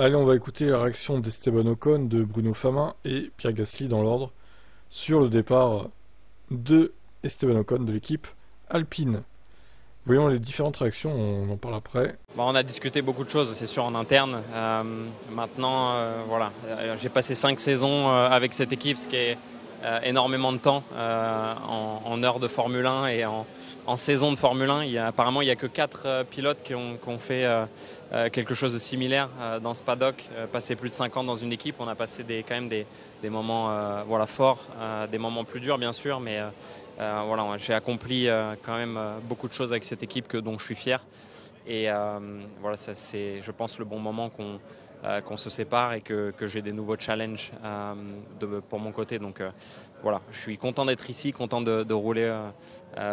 Allez, on va écouter la réaction d'Esteban Ocon, de Bruno Famin et Pierre Gasly dans l'ordre sur le départ de Esteban Ocon de l'équipe Alpine. Voyons les différentes réactions, on en parle après. On a discuté beaucoup de choses, c'est sûr, en interne. Maintenant, voilà, j'ai passé 5 saisons avec cette équipe, ce qui est énormément de temps en heures de Formule 1 et en saison de Formule 1. Apparemment, il n'y a que 4 pilotes qui ont fait quelque chose de similaire dans ce paddock. Passer plus de 5 ans dans une équipe, on a passé quand même des moments forts, des moments plus durs bien sûr, mais voilà, j'ai accompli quand même beaucoup de choses avec cette équipe dont je suis fier. Et voilà, c'est, je pense, le bon moment qu'on se sépare et que j'ai des nouveaux challenges pour mon côté. Donc voilà, je suis content d'être ici, content de rouler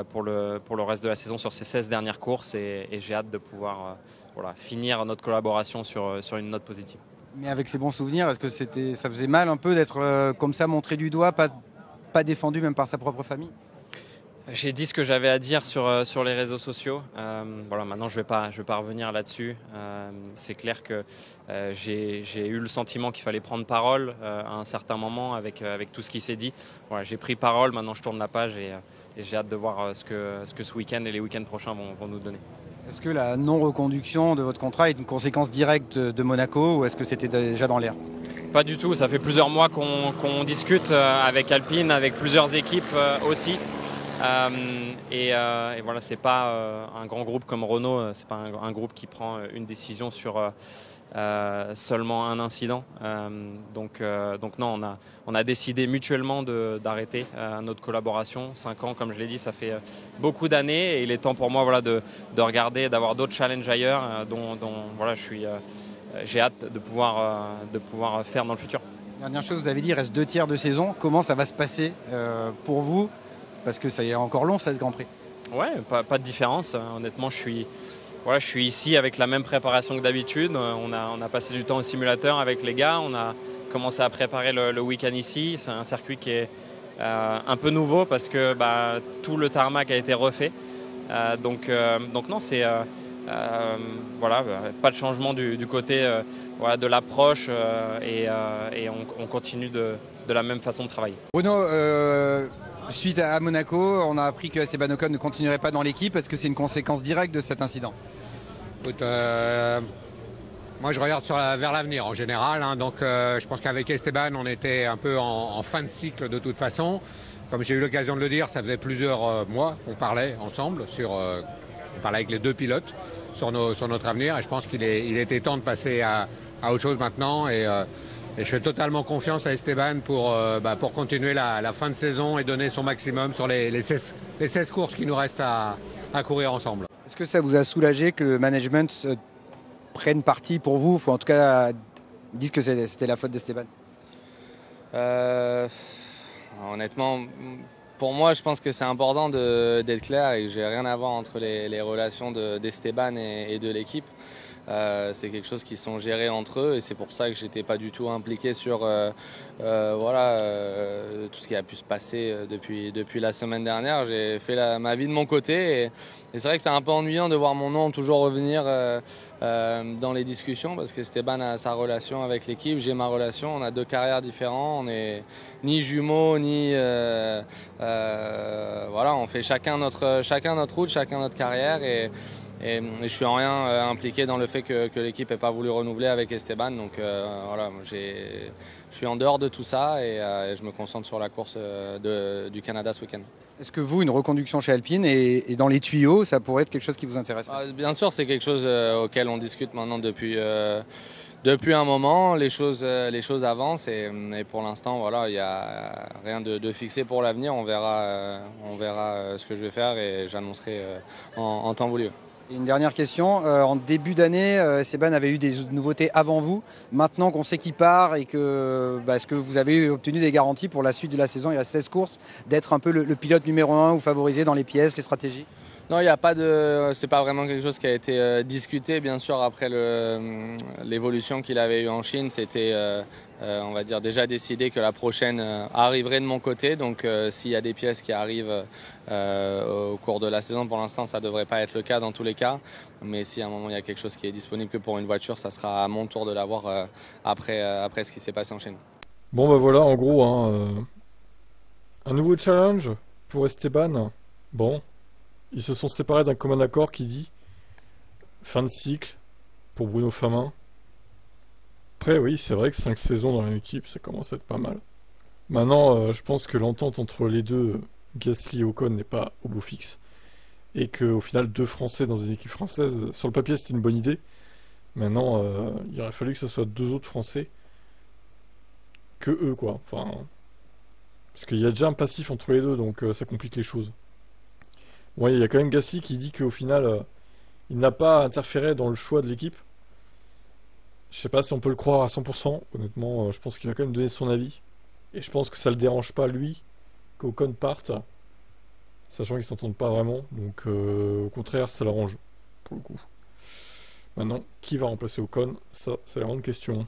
pour le reste de la saison sur ces 16 dernières courses et j'ai hâte de pouvoir finir notre collaboration sur une note positive. Mais avec ces bons souvenirs, est-ce que ça faisait mal un peu d'être comme ça montré du doigt, pas défendu même par sa propre famille ? J'ai dit ce que j'avais à dire sur les réseaux sociaux. Voilà, maintenant, je vais pas revenir là-dessus. C'est clair que j'ai eu le sentiment qu'il fallait prendre parole à un certain moment avec tout ce qui s'est dit. Voilà, j'ai pris parole, maintenant je tourne la page et j'ai hâte de voir ce que ce week-end et les week-ends prochains vont nous donner. Est-ce que la non-reconduction de votre contrat est une conséquence directe de Monaco ou est-ce que c'était déjà dans l'air ? Pas du tout, ça fait plusieurs mois qu'on discute avec Alpine, avec plusieurs équipes aussi. Et voilà, c'est pas un grand groupe comme Renault, c'est pas un groupe qui prend une décision sur seulement un incident. Donc non, on a décidé mutuellement d'arrêter notre collaboration. 5 ans, comme je l'ai dit, ça fait beaucoup d'années et il est temps pour moi de regarder, d'avoir d'autres challenges ailleurs dont voilà, j'ai hâte de pouvoir faire dans le futur. Dernière chose, vous avez dit, il reste 2 tiers de saison. Comment ça va se passer pour vous ? Parce que ça y est encore long, 16 Grands Prix. Ouais, pas de différence. Honnêtement, je suis ici avec la même préparation que d'habitude. On a passé du temps au simulateur avec les gars. On a commencé à préparer le week-end ici. C'est un circuit qui est un peu nouveau parce que tout le tarmac a été refait. Donc non, c'est voilà, pas de changement du côté de l'approche et on continue de la même façon de travailler. Bruno, suite à Monaco, on a appris que Esteban Ocon ne continuerait pas dans l'équipe. Est-ce que c'est une conséquence directe de cet incident ? Écoute, moi je regarde vers l'avenir en général, donc je pense qu'avec Esteban on était un peu en fin de cycle de toute façon. Comme j'ai eu l'occasion de le dire, ça faisait plusieurs mois qu'on parlait ensemble, on parlait avec les 2 pilotes sur notre avenir et je pense qu'il était temps de passer à autre chose maintenant et je fais totalement confiance à Esteban pour continuer la fin de saison et donner son maximum sur les 16 courses qui nous restent à courir ensemble. Est-ce que ça vous a soulagé que le management prenne parti pour vous, ou en tout cas dise que c'était la faute d'Esteban ? Honnêtement, pour moi, je pense que c'est important d'être clair et que j'ai rien à voir entre les relations d'Esteban et de l'équipe. C'est quelque chose qui sont gérés entre eux et c'est pour ça que j'étais pas du tout impliqué sur tout ce qui a pu se passer depuis la semaine dernière. J'ai fait ma vie de mon côté et c'est vrai que c'est un peu ennuyant de voir mon nom toujours revenir dans les discussions parce que Esteban a sa relation avec l'équipe, j'ai ma relation, on a 2 carrières différentes, on n'est ni jumeaux ni voilà, on fait chacun notre route, chacun notre carrière et je suis en rien impliqué dans le fait que l'équipe n'ait pas voulu renouveler avec Esteban. Donc voilà, je suis en dehors de tout ça et je me concentre sur la course du Canada ce week-end. Est-ce que vous, une reconduction chez Alpine et dans les tuyaux, ça pourrait être quelque chose qui vous intéresse ? Bien sûr, c'est quelque chose auquel on discute maintenant depuis un moment. Les choses avancent et pour l'instant, voilà, il n'y a rien de fixé pour l'avenir. On verra ce que je vais faire et j'annoncerai en temps voulu. Et une dernière question, en début d'année, Esteban avait eu des nouveautés avant vous. Maintenant qu'on sait qu'il part et que est-ce que vous avez obtenu des garanties pour la suite de la saison, il y a 16 courses, d'être un peu le pilote numéro 1 ou favorisé dans les pièces, les stratégies ? Non, il n'y a pas de. C'est pas vraiment quelque chose qui a été discuté, bien sûr, après l'évolution qu'il avait eue en Chine. C'était, on va dire, déjà décidé que la prochaine arriverait de mon côté. Donc, s'il y a des pièces qui arrivent au cours de la saison, pour l'instant, ça ne devrait pas être le cas dans tous les cas. Mais si à un moment il y a quelque chose qui est disponible que pour une voiture, ça sera à mon tour de l'avoir après ce qui s'est passé en Chine. Bon, bah voilà, en gros, hein, un nouveau challenge pour Esteban. Bon, ils se sont séparés d'un commun accord qui dit fin de cycle pour Bruno Famin. Après, oui, c'est vrai que 5 saisons dans l'équipe, ça commence à être pas mal. Maintenant, je pense que l'entente entre les deux, Gasly et Ocon, n'est pas au bout fixe. Et qu'au final, 2 Français dans une équipe française, sur le papier, c'était une bonne idée. Maintenant, il aurait fallu que ce soit 2 autres Français que eux, quoi. Enfin, parce qu'il y a déjà un passif entre les deux, donc ça complique les choses. Ouais, il y a quand même Gasly qui dit qu'au final, il n'a pas interféré dans le choix de l'équipe. Je sais pas si on peut le croire à 100%. Honnêtement, je pense qu'il va quand même donner son avis. Et je pense que ça le dérange pas, lui, qu'Ocon parte, sachant qu'ils s'entendent pas vraiment. Donc, au contraire, ça l'arrange, pour le coup. Maintenant, qui va remplacer Ocon? Ça, c'est la grande question.